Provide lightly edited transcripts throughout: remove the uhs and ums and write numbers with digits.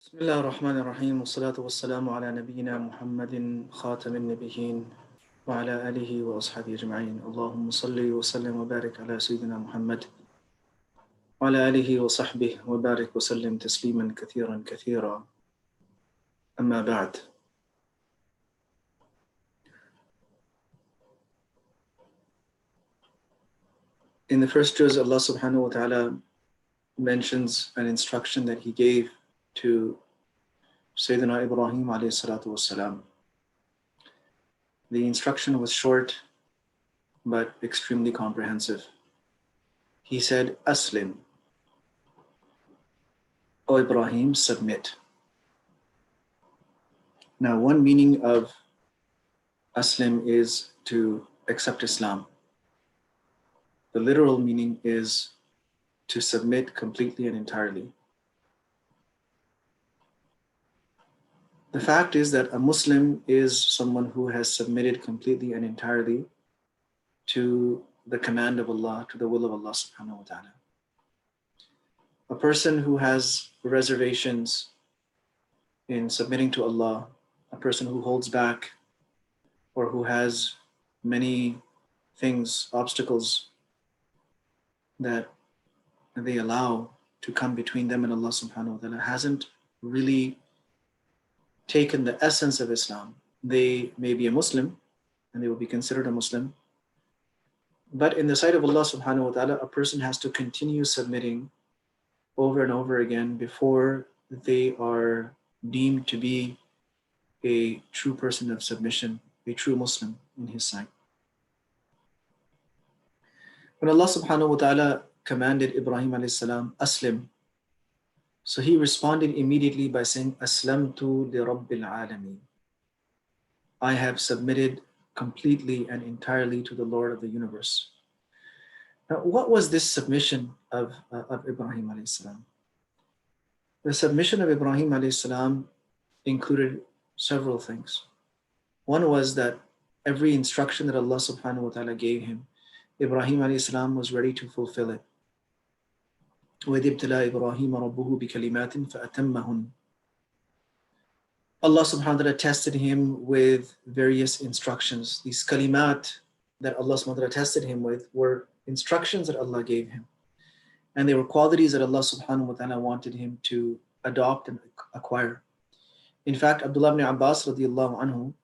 بسم الله الرحمن الرحيم والصلاة والسلام على نبينا محمد خاتم النبيين وعلى آله وأصحابه أجمعين. اللهم صل وسلم وبارك على سيدنا محمد وعلى آله وصحبه وبارك وسلم تسليما كثيرا كثيرا. أما بعد. In the first juz, Allah subhanahu wa ta'ala mentions an instruction that He gave to Sayyidina Ibrahim alayhi salatu wassalam. The instruction was short but extremely comprehensive. He said, Aslim, O Ibrahim, submit. Now, one meaning of Aslim is to accept Islam. The literal meaning is to submit completely and entirely. The fact is that a Muslim is someone who has submitted completely and entirely to the command of Allah, to the will of Allah subhanahu wa ta'ala. A person who has reservations in submitting to Allah, a person who holds back or who has many things, obstacles that they allow to come between them and Allah subhanahu wa ta'ala, hasn't really taken the essence of Islam. They may be a Muslim and they will be considered a Muslim, but in the sight of Allah subhanahu wa ta'ala, a person has to continue submitting over and over again before they are deemed to be a true person of submission, a true Muslim in His sight. When Allah subhanahu wa ta'ala commanded Ibrahim alayhi salam, Aslim, so he responded immediately by saying, Aslamtu li Rabbil Alameen. I have submitted completely and entirely to the Lord of the universe. Now, what was this submission of Ibrahim alayhi salam? The submission of Ibrahim alayhi salam included several things. One was that every instruction that Allah subhanahu wa ta'ala gave him, Ibrahim alayhi salam was ready to fulfill it. وَإِذِ ابْتَلَى إِبْرَاهِيمَ رَبُّهُ بِكَلِمَاتٍ فَأَتَمَّهُنْ. Allah subhanahu wa ta'ala tested him with various instructions. These kalimat that Allah subhanahu wa ta'ala tested him with were instructions that Allah gave him. And they were qualities that Allah subhanahu wa ta'ala wanted him to adopt and acquire. In fact, Abdullah ibn Abbas radiallahu anhu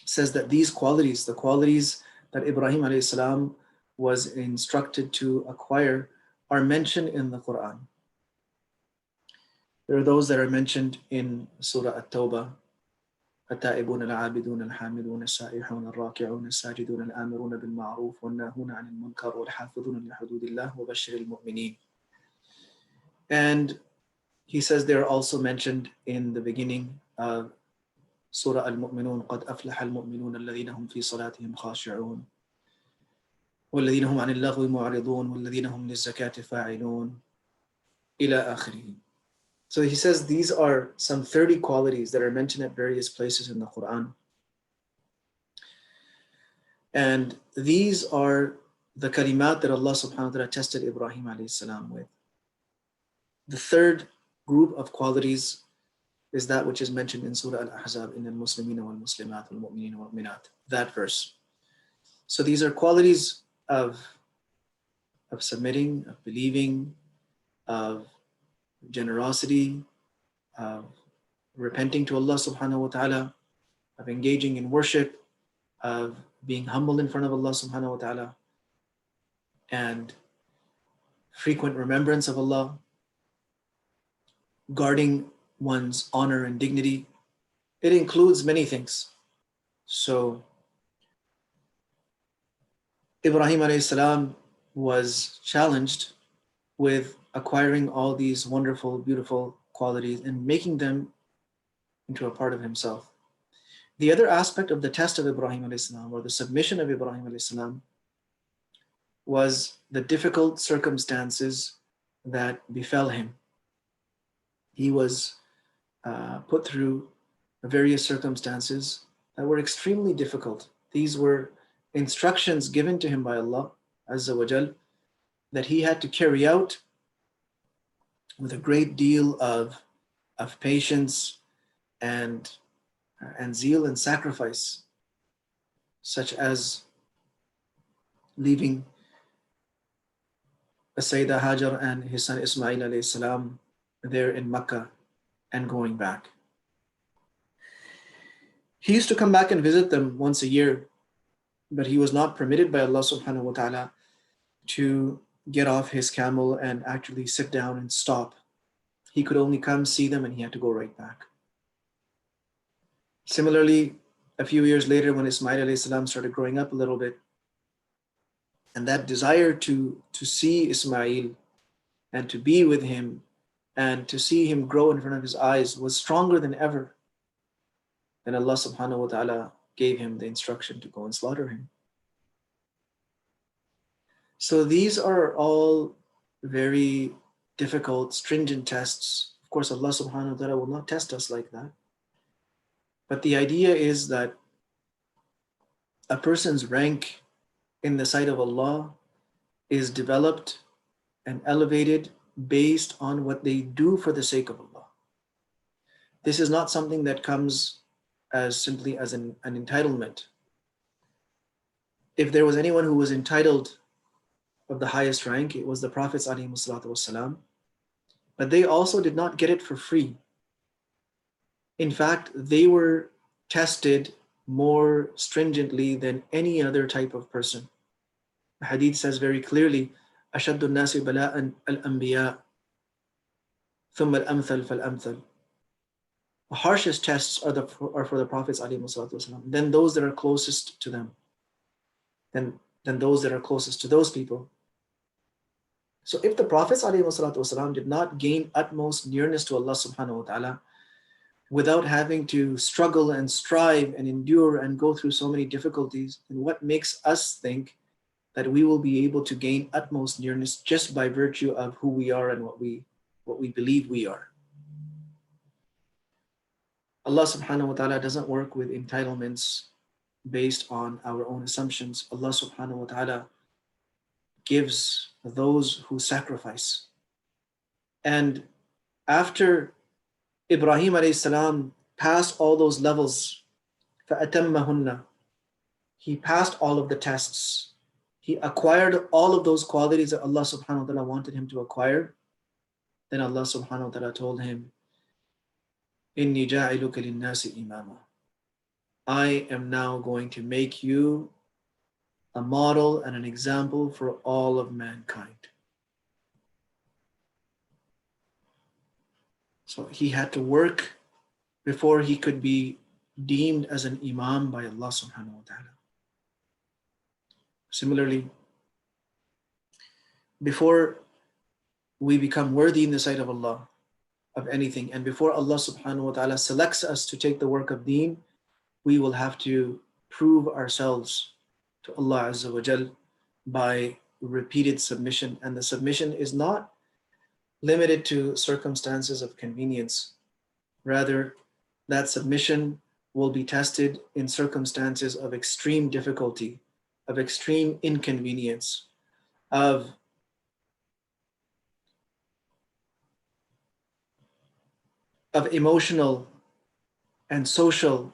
says that these qualities, the qualities that Ibrahim alayhi salam was instructed to acquire, are mentioned in the Quran. There are those that are mentioned in Surah At-Tawbah, التائبون العابدون الحامدون السائحون الراكعون الساجدون الآمرون بالمعروف والناهون عن المنكر والحافظون لحدود الله وبشر المؤمنين. And he says they are also mentioned in the beginning of Surah Al-Mu'minun, قد أفلح المؤمنون الذين هم في صلاتهم خاشعون والذين هم عن اللغو معرضون والذين هم للزكاة فاعلون إلى آخره. So he says these are some 30 qualities that are mentioned at various places in the Quran. And these are the kalimat that Allah subhanahu wa ta'ala tested Ibrahim alayhi salam with. The third group of qualities is that which is mentioned in Surah Al-Ahzab, in al-Muslimina wal-Muslimat wal-Mu'minina wal-Mu'minat, that verse. So these are qualities of submitting, of believing, of generosity, of repenting to Allah subhanahu wa ta'ala, of engaging in worship, of being humble in front of Allah subhanahu wa ta'ala, and frequent remembrance of Allah, guarding one's honor and dignity. It includes many things. So Ibrahim alayhi salam was challenged with acquiring all these wonderful, beautiful qualities and making them into a part of himself. The other aspect of the test of Ibrahim alayhi salam, or the submission of Ibrahim alayhi salam, was the difficult circumstances that befell him. He was put through various circumstances that were extremely difficult. These were instructions given to him by Allah Azza wa Jal that he had to carry out with a great deal of of patience and, and zeal and sacrifice, such as leaving Sayyidah Hajar and his son Ismail alayhi salam there in Makkah and going back. He used to come back and visit them once a year, but he was not permitted by Allah subhanahu wa ta'ala to get off his camel and actually sit down and stop. He could only come see them and he had to go right back. Similarly, a few years later, when Ismail alayhi salam started growing up a little bit, and that desire to see Ismail and to be with him and to see him grow in front of his eyes was stronger than ever, then Allah subhanahu wa ta'ala gave him the instruction to go and slaughter him. So these are all very difficult, stringent tests. Of course, Allah subhanahu wa ta'ala will not test us like that. But the idea is that a person's rank in the sight of Allah is developed and elevated based on what they do for the sake of Allah. This is not something that comes as simply as an entitlement. If there was anyone who was entitled of the highest rank, it was the Prophets ﷺ, but they also did not get it for free. In fact, they were tested more stringently than any other type of person. The hadith says very clearly, أَشَدُّ النَّاسِ بَلَاءً الْأَنْبِيَاء ثُمَّ الْأَمْثَلْ فَالْأَمْثَلْ. The harshest tests are for the Prophets ﷺ, then those that are closest to them, then those that are closest to those people. So if the Prophets ﷺ did not gain utmost nearness to Allah subhanahu wa ta'ala without having to struggle and strive and endure and go through so many difficulties, then what makes us think that we will be able to gain utmost nearness just by virtue of who we are and what we believe we are? Allah subhanahu wa ta'ala doesn't work with entitlements based on our own assumptions. Allah subhanahu wa ta'ala gives those who sacrifice. And after Ibraheem alayhi salam passed all those levels, فَأَتَمَّهُنَّ, he passed all of the tests. He acquired all of those qualities that Allah subhanahu wa ta'ala wanted him to acquire. Then Allah subhanahu wa ta'ala told him, إِنِّي جَاعِلُكَ لِلنَّاسِ إِمَامًا, I am now going to make you a model and an example for all of mankind. So he had to work before he could be deemed as an imam by Allah subhanahu wa ta'ala. Similarly, before we become worthy in the sight of Allah of anything, and before Allah subhanahu wa ta'ala selects us to take the work of deen, we will have to prove ourselves to Allah Azza wa Jal by repeated submission. And the submission is not limited to circumstances of convenience. Rather, that submission will be tested in circumstances of extreme difficulty, of extreme inconvenience, of emotional and social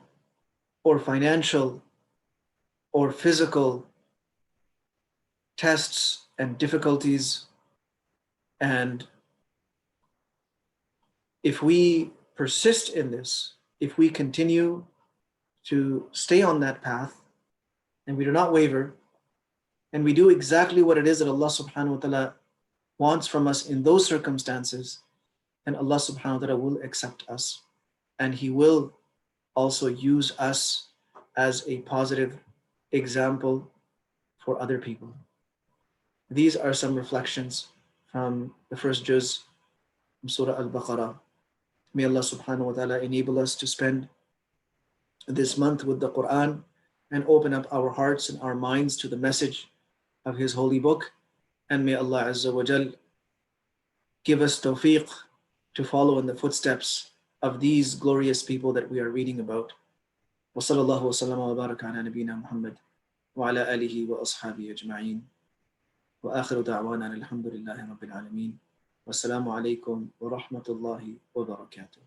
or financial or physical tests and difficulties. And if we persist in this, if we continue to stay on that path and we do not waver and we do exactly what it is that Allah subhanahu wa ta'ala wants from us in those circumstances, then Allah subhanahu wa ta'ala will accept us and He will also use us as a positive example for other people. These are some reflections from the first juz from Surah Al-Baqarah. May Allah subhanahu wa ta'ala enable us to spend this month with the Quran and open up our hearts and our minds to the message of His holy book. And may Allah Azza wa Jal give us tawfiq to follow in the footsteps of these glorious people that we are reading about. Wa sallallahu wa sallam wa baraka ala nabina Muhammad wa ala alihi wa ashabihi ajma'in. Wa akhiru da'wana alhamdulillahi rabbil alameen. Wassalamu alaikum wa rahmatullahi wa barakatuh.